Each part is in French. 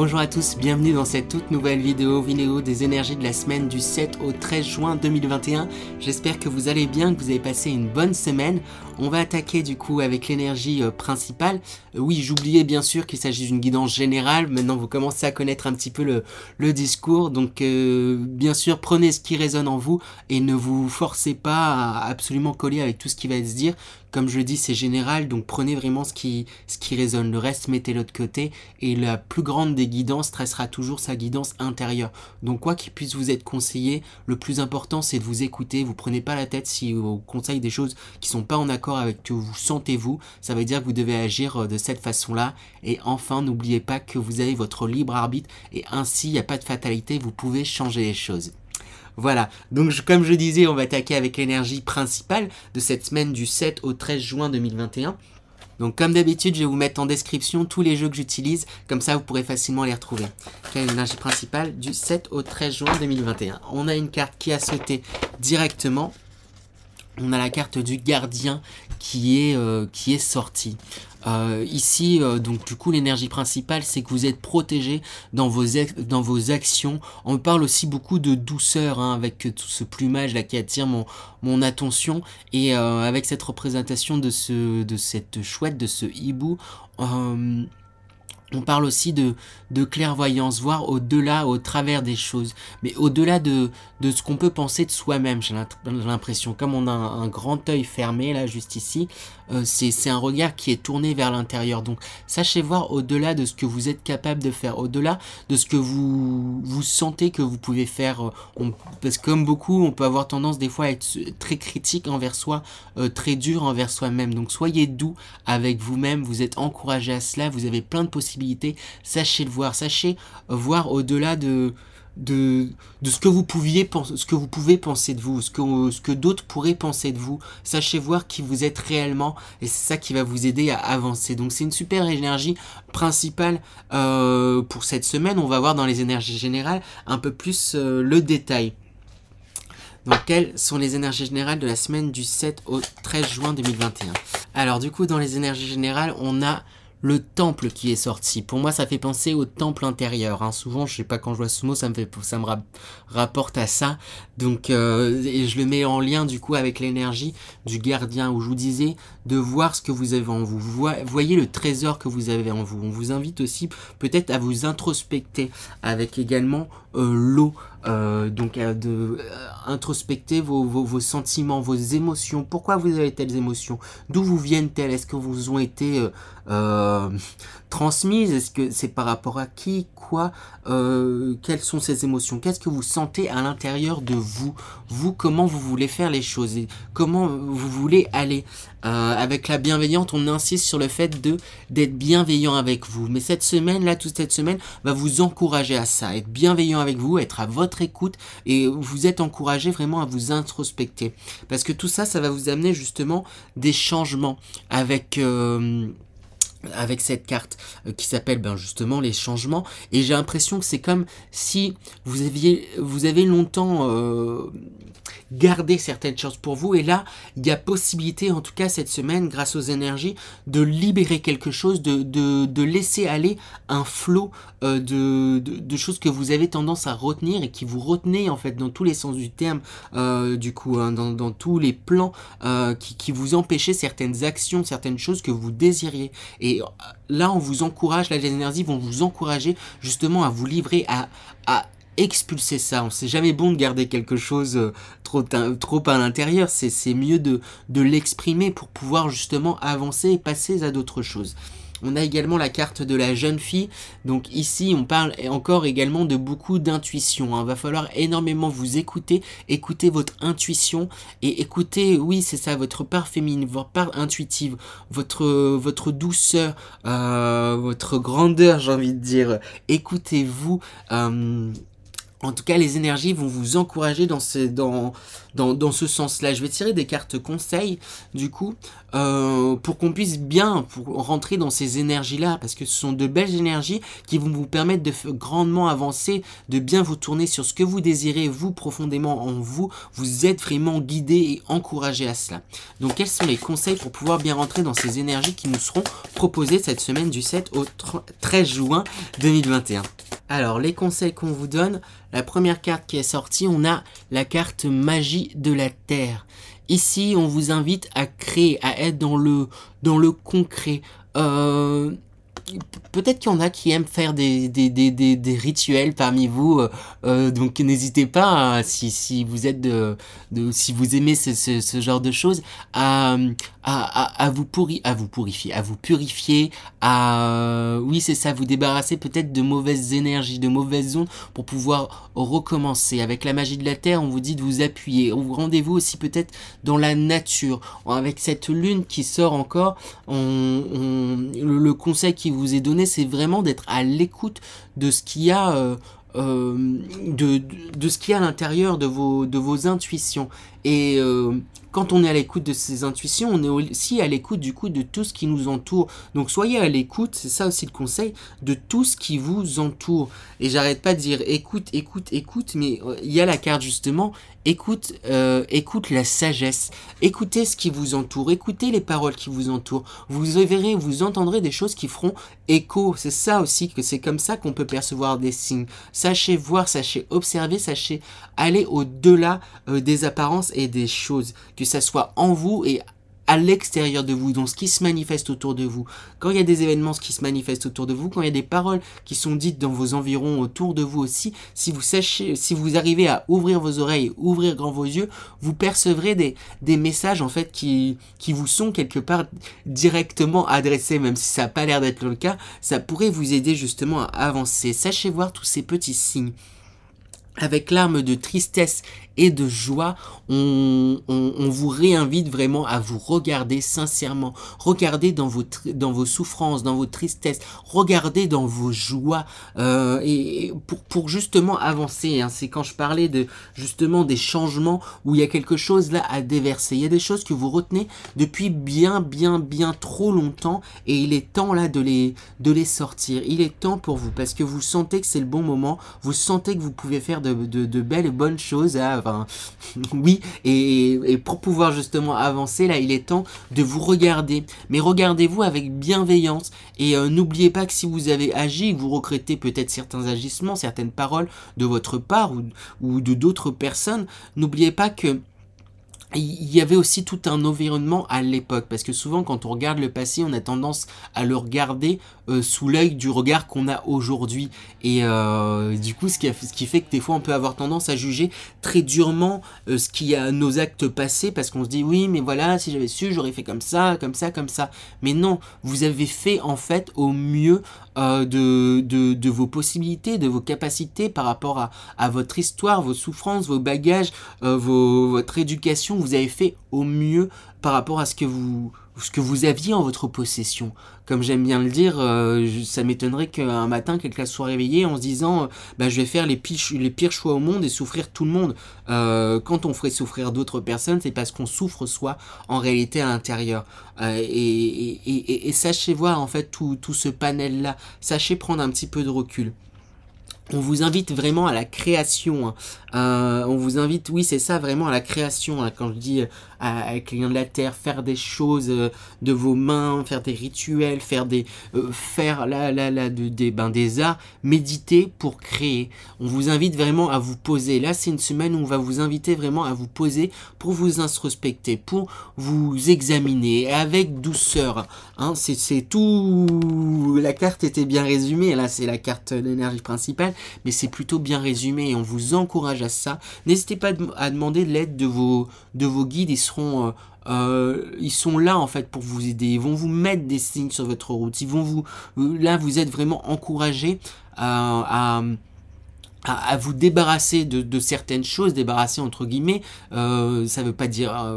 Bonjour à tous, bienvenue dans cette toute nouvelle vidéo des énergies de la semaine du 7 au 13 juin 2021. J'espère que vous allez bien, que vous avez passé une bonne semaine. On va attaquer du coup avec l'énergie principale. Oui, j'oubliais bien sûr qu'il s'agit d'une guidance générale. Maintenant, vous commencez à connaître un petit peu le discours. Donc, bien sûr, prenez ce qui résonne en vous et ne vous forcez pas à absolument coller avec tout ce qui va se dire. Comme je le dis, c'est général, donc prenez vraiment ce qui résonne. Le reste, mettez-le de côté. Et la plus grande des guidances restera toujours sa guidance intérieure. Donc, quoi qu'il puisse vous être conseillé, le plus important, c'est de vous écouter. Vous prenez pas la tête si on vous conseille des choses qui sont pas en accord avec ce que vous sentez vous. Ça veut dire que vous devez agir de cette façon-là. Et enfin, n'oubliez pas que vous avez votre libre arbitre. Et ainsi, il n'y a pas de fatalité. Vous pouvez changer les choses. Voilà, donc comme je disais, on va attaquer avec l'énergie principale de cette semaine du 7 au 13 juin 2021. Donc comme d'habitude, je vais vous mettre en description tous les jeux que j'utilise, comme ça vous pourrez facilement les retrouver. Quelle est l'énergie principale du 7 au 13 juin 2021? On a une carte qui a sauté directement. On a la carte du gardien qui est sortie. Ici, donc du coup, l'énergie principale, c'est que vous êtes protégé dans vos actions. On me parle aussi beaucoup de douceur, hein, avec tout ce plumage là qui attire mon attention. Et avec cette représentation de cette chouette, de ce hibou, on parle aussi de clairvoyance, voir au-delà, au travers des choses, mais au-delà de ce qu'on peut penser de soi-même, j'ai l'impression. Comme on a un grand œil fermé, là, juste ici, c'est un regard qui est tourné vers l'intérieur. Donc, sachez voir au-delà de ce que vous êtes capable de faire, au-delà de ce que vous sentez que vous pouvez faire. Parce que comme beaucoup, on peut avoir tendance des fois à être très critique envers soi, très dur envers soi-même. Donc, soyez doux avec vous-même, vous êtes encouragé à cela, vous avez plein de possibilités. Sachez le voir, sachez voir au-delà de ce que vous pouvez penser de vous, ce que d'autres pourraient penser de vous. Sachez voir qui vous êtes réellement, et c'est ça qui va vous aider à avancer. Donc c'est une super énergie principale pour cette semaine. On va voir dans les énergies générales un peu plus le détail. Donc, quelles sont les énergies générales de la semaine du 7 au 13 juin 2021? Alors, du coup, dans les énergies générales, on a le temple qui est sorti. Pour moi, ça fait penser au temple intérieur. Hein. Souvent, je sais pas, quand je vois ce mot, ça me rapporte à ça. Donc, et je le mets en lien du coup avec l'énergie du gardien, où je vous disais de voir ce que vous avez en vous. Voyez le trésor que vous avez en vous. On vous invite aussi peut-être à vous introspecter avec également l'eau. Donc introspecter vos sentiments, vos émotions. Pourquoi vous avez telles émotions? D'où vous viennent-elles? Est-ce que vous ont été transmises? Est-ce que c'est par rapport à qui? Quoi? Quelles sont ces émotions? Qu'est-ce que vous sentez à l'intérieur de vous? Vous, comment vous voulez faire les choses? Et comment vous voulez aller? Avec la bienveillante, on insiste sur le fait d'être bienveillant avec vous. Mais cette semaine, là, toute cette semaine, va vous encourager à ça. Être bienveillant avec vous, être à votre écoute, et vous êtes encouragé vraiment à vous introspecter. Parce que tout ça, ça va vous amener justement des changements avec cette carte qui s'appelle justement les changements. Et j'ai l'impression que c'est comme si vous avez longtemps gardé certaines choses pour vous, et là il y a possibilité, en tout cas cette semaine, grâce aux énergies, de libérer quelque chose, de laisser aller un flot de choses que vous avez tendance à retenir et qui vous retenez en fait dans tous les sens du terme, du coup, hein, dans tous les plans qui vous empêchaient certaines actions, certaines choses que vous désiriez. Et là, on vous encourage, là, les énergies vont vous encourager justement à vous livrer, à expulser ça. C'est jamais bon de garder quelque chose trop à l'intérieur. C'est mieux de l'exprimer pour pouvoir justement avancer et passer à d'autres choses. On a également la carte de la jeune fille. Donc ici, on parle encore également de beaucoup d'intuition. Hein. Va falloir énormément vous écouter votre intuition et écouter, oui, c'est ça, votre part féminine, votre part intuitive, votre douceur, votre grandeur, j'ai envie de dire. Écoutez-vous. En tout cas, les énergies vont vous encourager dans dans ce sens-là. Je vais tirer des cartes conseils, du coup, pour qu'on puisse bien rentrer dans ces énergies-là, parce que ce sont de belles énergies qui vont vous permettre de grandement avancer, de bien vous tourner sur ce que vous désirez, vous, profondément en vous. Vous êtes vraiment guidé et encouragé à cela. Donc, quels sont les conseils pour pouvoir bien rentrer dans ces énergies qui nous seront proposées cette semaine du 7 au 13 juin 2021? Alors, les conseils qu'on vous donne, la première carte qui est sortie, on a la carte magie de la terre. Ici, on vous invite à créer, à être dans le concret. Peut-être qu'il y en a qui aiment faire des rituels parmi vous, donc n'hésitez pas, hein, si vous êtes si vous aimez ce genre de choses, à vous purifier, oui c'est ça, vous débarrasser peut-être de mauvaises énergies, de mauvaises ondes pour pouvoir recommencer. Avec la magie de la terre, on vous dit de vous appuyer, rendez-vous aussi peut-être dans la nature. Avec cette lune qui sort encore, le conseil qui vous est donné, c'est vraiment d'être à l'écoute de ce qu'il y a de ce qu'il y a à l'intérieur de vos intuitions. Et quand on est à l'écoute de ces intuitions, on est aussi à l'écoute du coup de tout ce qui nous entoure. Donc soyez à l'écoute, c'est ça aussi le conseil, de tout ce qui vous entoure. Et j'arrête pas de dire écoute, écoute, écoute, mais il y a la carte justement, écoute la sagesse. Écoutez ce qui vous entoure, écoutez les paroles qui vous entourent. Vous verrez, vous entendrez des choses qui feront écho. C'est ça aussi, que c'est comme ça qu'on peut percevoir des signes. Sachez voir, sachez observer, sachez aller au-delà des apparences et des choses, que ça soit en vous et à l'extérieur de vous, donc ce qui se manifeste autour de vous. Quand il y a des événements qui se manifestent autour de vous, quand il y a des paroles qui sont dites dans vos environs autour de vous aussi, si vous arrivez à ouvrir vos oreilles, ouvrir grand vos yeux, vous percevrez des messages en fait qui vous sont quelque part directement adressés, même si ça n'a pas l'air d'être le cas, ça pourrait vous aider justement à avancer. Sachez voir tous ces petits signes. Avec l'arme de tristesse et de joie, on vous réinvite vraiment à vous regarder sincèrement. Regardez dans vos souffrances, dans vos tristesses. Regardez dans vos joies. Et pour justement avancer, hein, c'est quand je parlais justement des changements où il y a quelque chose là à déverser. Il y a des choses que vous retenez depuis bien trop longtemps et il est temps là de les sortir. Il est temps pour vous parce que vous sentez que c'est le bon moment. Vous sentez que vous pouvez faire de belles et bonnes choses. Hein, enfin, oui, et pour pouvoir justement avancer, là, il est temps de vous regarder. Mais regardez-vous avec bienveillance. Et n'oubliez pas que si vous avez agi, vous regrettez peut-être certains agissements, certaines paroles de votre part ou de d'autres personnes, n'oubliez pas que il y avait aussi tout un environnement à l'époque, parce que souvent quand on regarde le passé, on a tendance à le regarder sous l'œil du regard qu'on a aujourd'hui, et du coup ce qui fait que des fois on peut avoir tendance à juger très durement ce qui a nos actes passés, parce qu'on se dit oui mais voilà, si j'avais su j'aurais fait comme ça, comme ça, comme ça, mais non, vous avez fait en fait au mieux de vos possibilités, de vos capacités par rapport à votre histoire, vos souffrances, vos bagages, votre éducation. Vous avez fait au mieux par rapport à ce que vous aviez en votre possession. Comme j'aime bien le dire, ça m'étonnerait qu'un matin quelqu'un soit réveillé en se disant je vais faire les pires choix au monde et souffrir tout le monde. Quand on ferait souffrir d'autres personnes, c'est parce qu'on souffre soi en réalité à l'intérieur. Et sachez voir en fait tout ce panel là, sachez prendre un petit peu de recul. On vous invite vraiment à la création. On vous invite, oui, c'est ça, vraiment à la création. Hein. Quand je dis avec les liens de la terre, faire des choses de vos mains, faire des rituels, faire des arts, méditer pour créer. On vous invite vraiment à vous poser. Là, c'est une semaine où on va vous inviter vraiment à vous poser pour vous introspecter, pour vous examiner avec douceur. Hein, c'est tout. La carte était bien résumée. Là, c'est la carte d'énergie principale. Mais c'est plutôt bien résumé et on vous encourage à ça. N'hésitez pas à demander de l'aide de vos guides. Ils sont là en fait pour vous aider. Ils vont vous mettre des signes sur votre route. Là, vous êtes vraiment encouragé à vous débarrasser de certaines choses, débarrasser entre guillemets, ça veut pas dire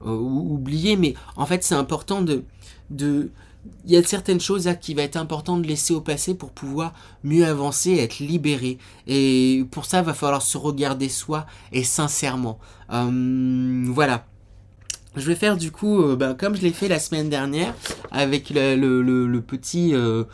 oublier, mais en fait c'est important il y a certaines choses là qui va être important de laisser au passé pour pouvoir mieux avancer, être libéré. Et pour ça, il va falloir se regarder soi et sincèrement. Voilà. Je vais faire du coup, comme je l'ai fait la semaine dernière, avec le petit, je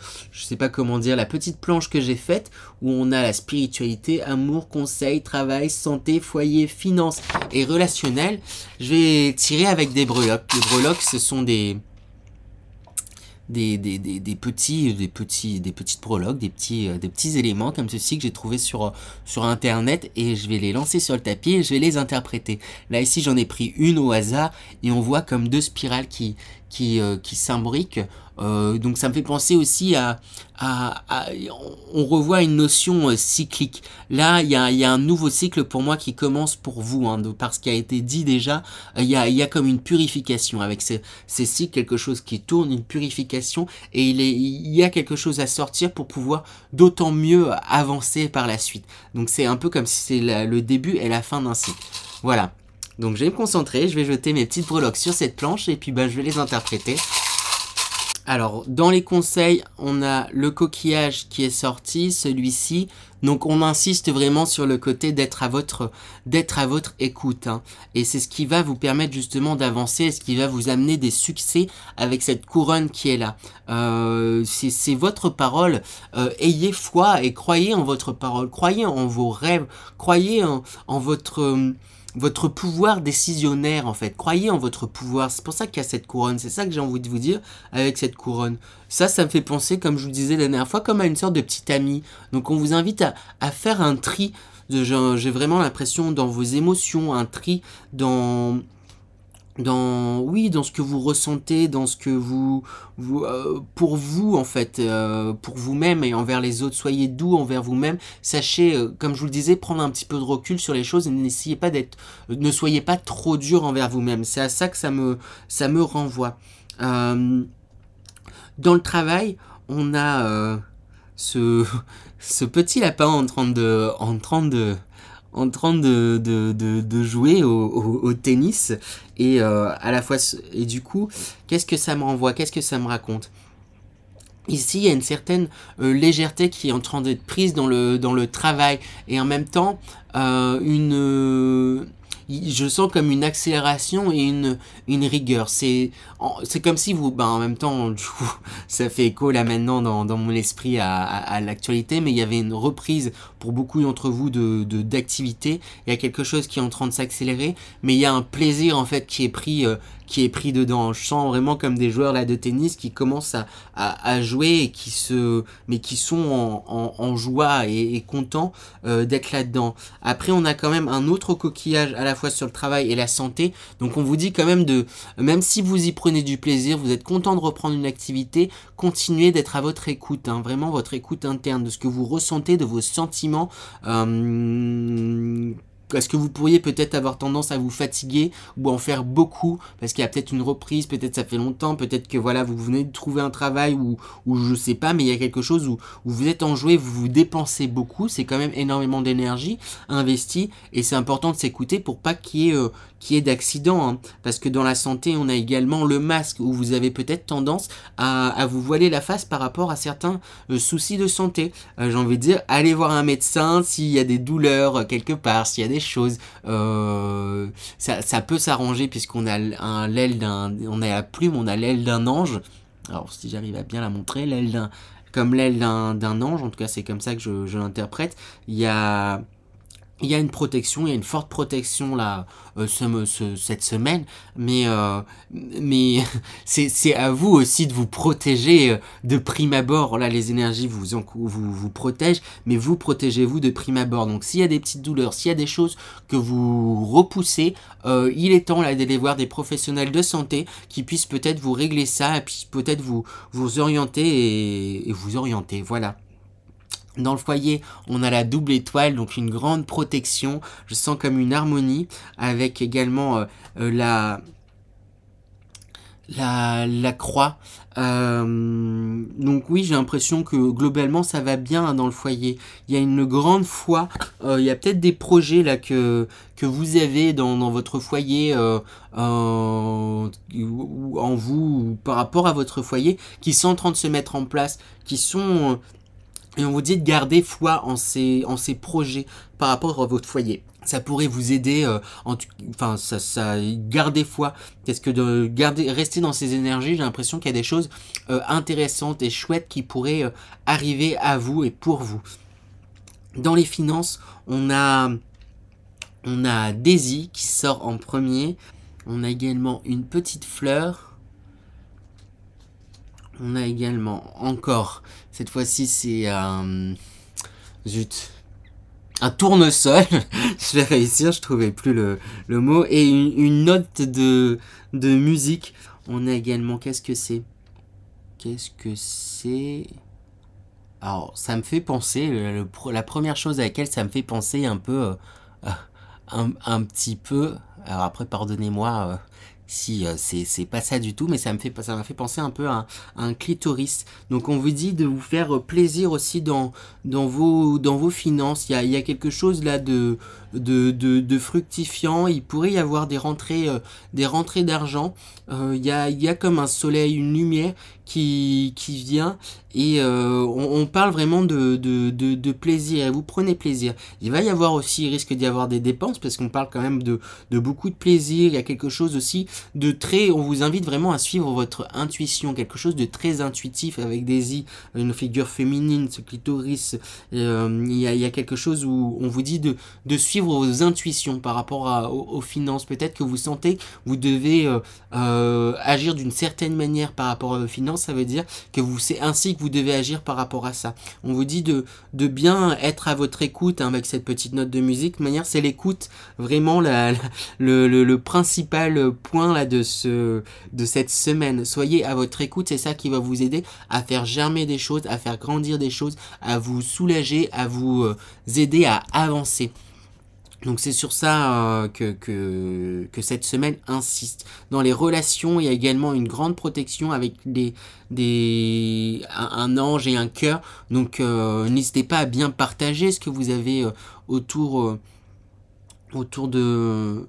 sais pas comment dire, la petite planche que j'ai faite, où on a la spiritualité, amour, conseil, travail, santé, foyer, finances et relationnel. Je vais tirer avec des breloques. Les breloques, ce sont des petites breloques, des petits éléments comme ceci que j'ai trouvé sur internet, et je vais les lancer sur le tapis et je vais les interpréter. Là ici j'en ai pris une au hasard et on voit comme deux spirales qui s'imbriquent. Donc ça me fait penser aussi on revoit une notion cyclique. Là il y a un nouveau cycle pour moi qui commence pour vous, hein, par ce qui a été dit déjà. Il y a comme une purification avec ces cycles, quelque chose qui tourne, une purification, et il y a quelque chose à sortir pour pouvoir d'autant mieux avancer par la suite. Donc c'est un peu comme si c'est le début et la fin d'un cycle. Voilà. Donc je vais me concentrer, je vais jeter mes petites breloques sur cette planche et puis je vais les interpréter. Alors, dans les conseils, on a le coquillage qui est sorti, celui-ci. Donc, on insiste vraiment sur le côté d'être à votre écoute, hein. Et c'est ce qui va vous permettre justement d'avancer, et ce qui va vous amener des succès avec cette couronne qui est là. C'est votre parole. Ayez foi et croyez en votre parole. Croyez en vos rêves. Croyez en votre pouvoir décisionnaire, en fait. Croyez en votre pouvoir. C'est pour ça qu'il y a cette couronne. C'est ça que j'ai envie de vous dire avec cette couronne. Ça me fait penser, comme je vous disais la dernière fois, comme à une sorte de petit ami. Donc on vous invite à faire un tri. J'ai vraiment l'impression dans vos émotions, un tri dans ce que vous ressentez, dans ce que pour vous en fait, pour vous-même et envers les autres. Soyez doux envers vous-même. Sachez, comme je vous le disais, prendre un petit peu de recul sur les choses et ne soyez pas trop dur envers vous-même. C'est à ça que ça me renvoie. Dans le travail, on a ce petit lapin en train de jouer au tennis, et à la fois, et du coup qu'est-ce que ça me renvoie, qu'est-ce que ça me raconte? Ici il y a une certaine légèreté qui est en train d'être prise dans le travail, et en même temps je sens comme une accélération et une rigueur. C'est comme si vous, en même temps, du coup, ça fait écho là maintenant dans mon esprit à l'actualité, mais il y avait une reprise pour beaucoup d'entre vous d'activité. Il y a quelque chose qui est en train de s'accélérer, mais il y a un plaisir en fait qui est pris dedans. Je sens vraiment comme des joueurs là de tennis qui commencent à jouer et qui sont en joie et contents d'être là-dedans. Après, on a quand même un autre coquillage à la fois sur le travail et la santé. Donc on vous dit quand même même si vous y prenez du plaisir, vous êtes content de reprendre une activité, continuez d'être à votre écoute, hein, vraiment votre écoute interne, de ce que vous ressentez, de vos sentiments. Est-ce que vous pourriez peut-être avoir tendance à vous fatiguer ou en faire beaucoup parce qu'il y a peut-être une reprise, peut-être ça fait longtemps, peut-être que voilà, vous venez de trouver un travail ou je sais pas, mais il y a quelque chose où vous êtes enjoué, vous vous dépensez beaucoup, c'est quand même énormément d'énergie investie, et c'est important de s'écouter pour pas qu'il y ait d'accident, hein. Parce que dans la santé, on a également le masque, où vous avez peut-être tendance à vous voiler la face par rapport à certains soucis de santé. J'ai envie de dire, allez voir un médecin s'il y a des douleurs quelque part, s'il y a des choses. Ça peut s'arranger puisqu'on a on a la plume, on a l'aile d'un ange. Alors si j'arrive à bien la montrer, comme l'aile d'un ange, en tout cas c'est comme ça que je l'interprète. Il y a une protection, il y a une forte protection là cette semaine, mais c'est à vous aussi de vous protéger de prime abord. Là, les énergies vous protègent, mais vous protégez-vous de prime abord. Donc s'il y a des petites douleurs, s'il y a des choses que vous repoussez, il est temps là d'aller voir des professionnels de santé qui puissent peut-être vous régler ça et puis peut-être vous orienter et vous orienter. Voilà. Dans le foyer, on a la double étoile, donc une grande protection. Je sens comme une harmonie avec également la croix. Donc oui, j'ai l'impression que globalement ça va bien hein, dans le foyer. Il y a une grande foi. Il y a peut-être des projets là que vous avez dans votre foyer ou en vous ou par rapport à votre foyer qui sont en train de se mettre en place, qui sont et on vous dit de garder foi en ces projets par rapport à votre foyer. Ça pourrait vous aider, enfin, garder foi. Parce que de rester dans ces énergies, j'ai l'impression qu'il y a des choses intéressantes et chouettes qui pourraient arriver à vous et pour vous. Dans les finances, on a Daisy qui sort en premier. On a également une petite fleur. On a également encore, cette fois-ci c'est zut, un tournesol. Je vais réussir, je trouvais plus le mot. Et une note de musique. On a également, qu'est-ce que c'est? Qu'est-ce que c'est? Alors, ça me fait penser, la première chose à laquelle ça me fait penser un peu, un petit peu, alors après pardonnez-moi si c'est pas ça du tout, mais ça m'a fait penser un peu à un clitoris. Donc on vous dit de vous faire plaisir aussi dans vos finances. Il y a quelque chose là de fructifiant. Il pourrait y avoir des rentrées d'argent. Il y a comme un soleil, une lumière qui vient et on parle vraiment de plaisir. Et vous prenez plaisir. Il va y avoir aussi, il risque d'y avoir des dépenses parce qu'on parle quand même de beaucoup de plaisir. Il y a quelque chose aussi de très, on vous invite vraiment à suivre votre intuition, quelque chose de très intuitif avec Daisy, une figure féminine, ce clitoris. Il y a quelque chose où on vous dit de suivre vos intuitions par rapport aux finances. Peut-être que vous sentez que vous devez agir d'une certaine manière par rapport à vos finances. Ça veut dire que c'est ainsi que vous devez agir par rapport à ça. On vous dit de bien être à votre écoute hein, avec cette petite note de musique. De manière, c'est l'écoute vraiment le principal point là de cette semaine. Soyez à votre écoute, c'est ça qui va vous aider à faire germer des choses, à faire grandir des choses, à vous soulager, à vous aider à avancer. Donc c'est sur ça que cette semaine insiste. Dans les relations, il y a également une grande protection avec un ange et un cœur. Donc n'hésitez pas à bien partager ce que vous avez autour de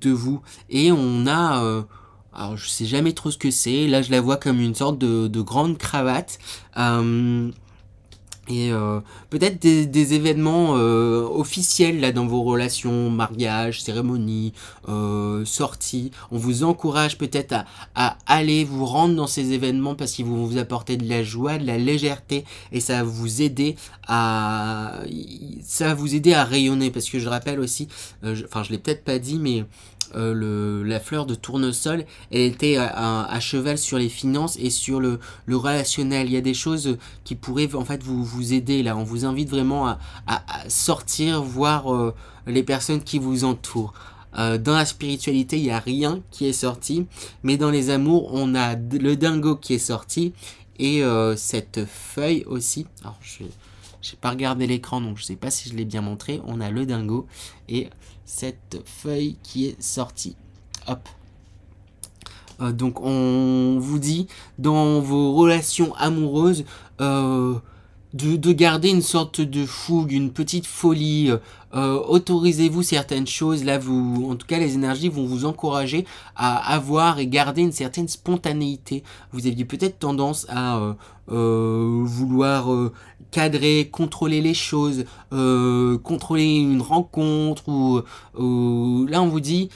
vous. Et on a alors je sais jamais trop ce que c'est. Là je la vois comme une sorte de grande cravate. Et peut-être des événements officiels là dans vos relations, mariage, cérémonie, sortie. On vous encourage peut-être à aller vous rendre dans ces événements parce qu'ils vont vous apporter de la joie, de la légèreté et ça va vous aider à rayonner. Parce que je rappelle aussi, enfin je l'ai peut-être pas dit, mais la fleur de tournesol, elle était à cheval sur les finances et sur le relationnel. Il y a des choses qui pourraient en fait vous aider là. On vous invite vraiment à sortir, voir les personnes qui vous entourent. Dans la spiritualité, il n'y a rien qui est sorti, mais dans les amours, on a le dingo qui est sorti et cette feuille aussi. Alors j'ai pas regardé l'écran, donc je sais pas si je l'ai bien montré. On a le dingo et cette feuille qui est sortie. Hop. Donc on vous dit dans vos relations amoureuses de garder une sorte de fougue, une petite folie. Autorisez-vous certaines choses. Là, en tout cas, les énergies vont vous encourager à avoir et garder une certaine spontanéité. Vous aviez peut-être tendance à vouloir cadrer, contrôler les choses, contrôler une rencontre ou là on vous dit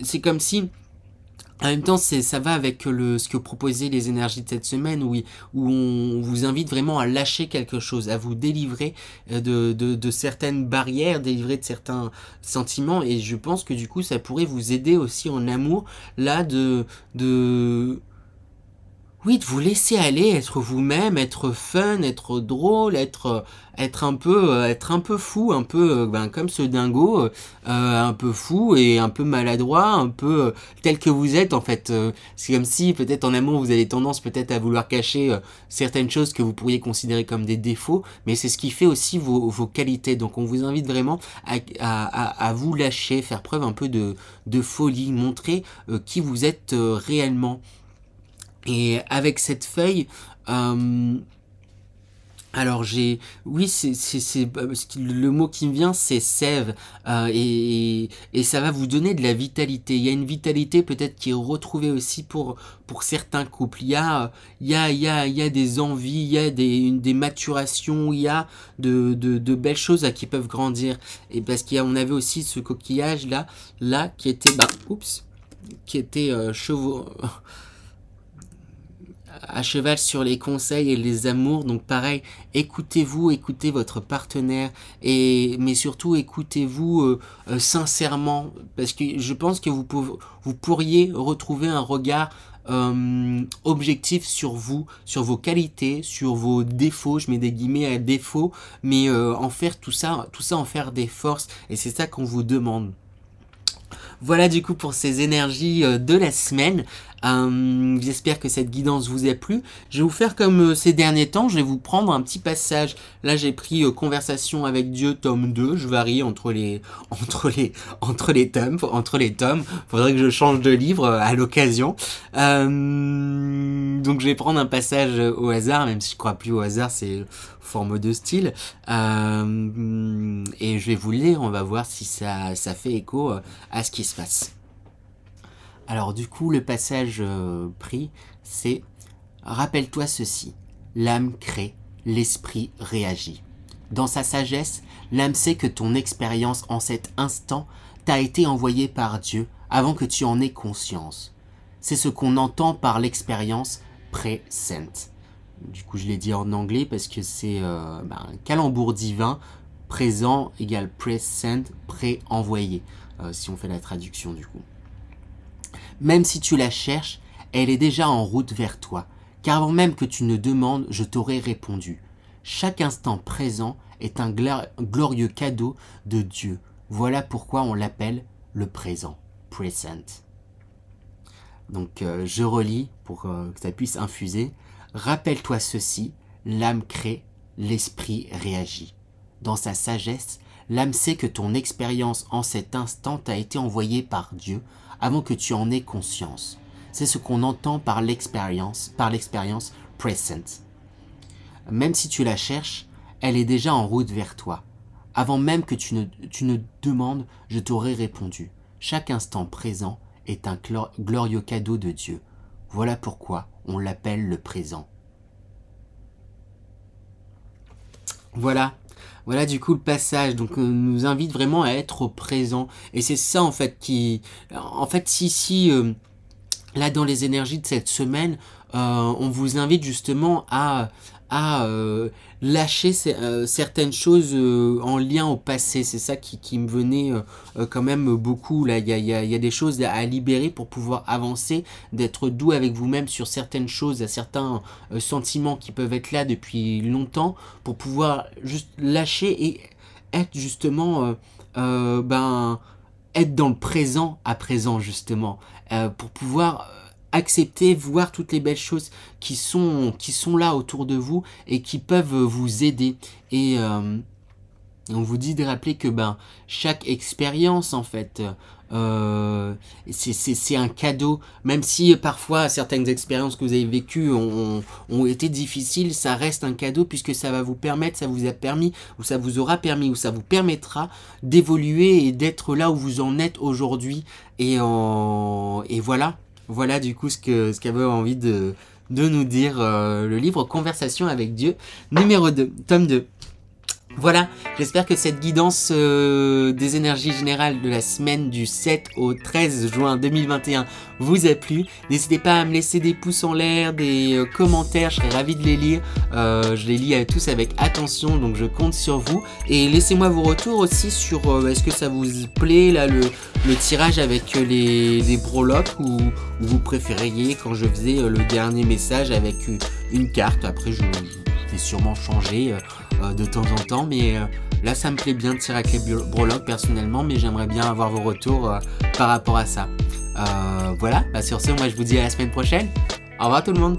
c'est comme si en même temps, ça va avec ce que proposaient les énergies de cette semaine où on vous invite vraiment à lâcher quelque chose, à vous délivrer de certaines barrières, délivrer de certains sentiments. Et je pense que du coup, ça pourrait vous aider aussi en amour, là, oui, de vous laisser aller, être vous-même, être fun, être drôle, être un peu fou, un peu comme ce dingo, un peu fou et un peu maladroit, un peu tel que vous êtes en fait. C'est comme si peut-être en amour vous avez tendance peut-être à vouloir cacher certaines choses que vous pourriez considérer comme des défauts, mais c'est ce qui fait aussi vos qualités. Donc on vous invite vraiment à vous lâcher, faire preuve un peu de folie, montrer qui vous êtes réellement. Et avec cette feuille, alors oui, le mot qui me vient, c'est sève, et ça va vous donner de la vitalité. Il y a une vitalité peut-être qui est retrouvée aussi pour certains couples. Il y a des envies, il y a des maturations, il y a de belles choses qui peuvent grandir. Et parce on avait aussi ce coquillage là qui était, qui était à cheval sur les conseils et les amours. Donc pareil, écoutez-vous, écoutez votre partenaire, mais surtout écoutez-vous sincèrement, parce que je pense que vous pourriez retrouver un regard objectif sur vous, sur vos qualités, sur vos défauts. Je mets des guillemets à défauts, mais en faire tout ça en faire des forces, et c'est ça qu'on vous demande. Voilà du coup pour ces énergies de la semaine. J'espère que cette guidance vous a plu. Je vais vous faire comme ces derniers temps, je vais vous prendre un petit passage. Là j'ai pris Conversation avec Dieu tome 2, je varie entre les tomes. Faudrait que je change de livre à l'occasion. Donc je vais prendre un passage au hasard, même si je crois plus au hasard, c'est forme de style, et je vais vous le lire, on va voir si ça fait écho à ce qui se passe. Alors du coup le passage pris, c'est « Rappelle-toi ceci, l'âme crée, l'esprit réagit. Dans sa sagesse, l'âme sait que ton expérience en cet instant t'a été envoyée par Dieu avant que tu en aies conscience. C'est ce qu'on entend par l'expérience present. » Du coup, je l'ai dit en anglais parce que c'est un calembour divin. Présent égale present, pré-envoyé, si on fait la traduction du coup. Même si tu la cherches, elle est déjà en route vers toi, car avant même que tu ne demandes, je t'aurai répondu. Chaque instant présent est un glorieux cadeau de Dieu. Voilà pourquoi on l'appelle le présent, present. Donc je relis pour que ça puisse infuser. Rappelle-toi ceci, l'âme crée, l'esprit réagit. Dans sa sagesse, l'âme sait que ton expérience en cet instant t'a été envoyée par Dieu avant que tu en aies conscience. C'est ce qu'on entend par l'expérience present. Même si tu la cherches, elle est déjà en route vers toi. Avant même que tu ne demandes, je t'aurai répondu. Chaque instant présent est un glorieux cadeau de Dieu. Voilà pourquoi on l'appelle le présent. Voilà du coup le passage. Donc nous invite vraiment à être au présent. Et c'est ça en fait si là dans les énergies de cette semaine, on vous invite justement à lâcher certaines choses en lien au passé. C'est ça qui me venait quand même beaucoup. Là, il y a des choses à libérer pour pouvoir avancer, d'être doux avec vous-même sur certaines choses, à certains sentiments qui peuvent être là depuis longtemps, pour pouvoir juste lâcher et être justement être dans le présent à présent justement, pour pouvoir accepter, voir toutes les belles choses qui sont là autour de vous et qui peuvent vous aider. Et on vous dit de rappeler que chaque expérience en fait c'est un cadeau, même si parfois certaines expériences que vous avez vécues ont été difficiles, ça reste un cadeau puisque ça va vous permettre, ça vous a permis, ou ça vous aura permis, ou ça vous permettra d'évoluer et d'être là où vous en êtes aujourd'hui. Et voilà du coup ce qu'avait envie de nous dire le livre Conversation avec Dieu, numéro 2, tome 2. Voilà, j'espère que cette guidance des énergies générales de la semaine du 7 au 13 juin 2021 vous a plu. N'hésitez pas à me laisser des pouces en l'air, des commentaires, je serais ravi de les lire. Je les lis tous avec attention, donc je compte sur vous. Et laissez-moi vos retours aussi sur est-ce que ça vous plaît, là, le tirage avec les breloques, ou vous préfériez quand je faisais le dernier message avec une carte. Après, je vais sûrement changer de temps en temps, mais là ça me plaît bien de tirer avec les breloques personnellement, mais j'aimerais bien avoir vos retours par rapport à ça. Voilà, sur ce, moi je vous dis à la semaine prochaine. Au revoir tout le monde.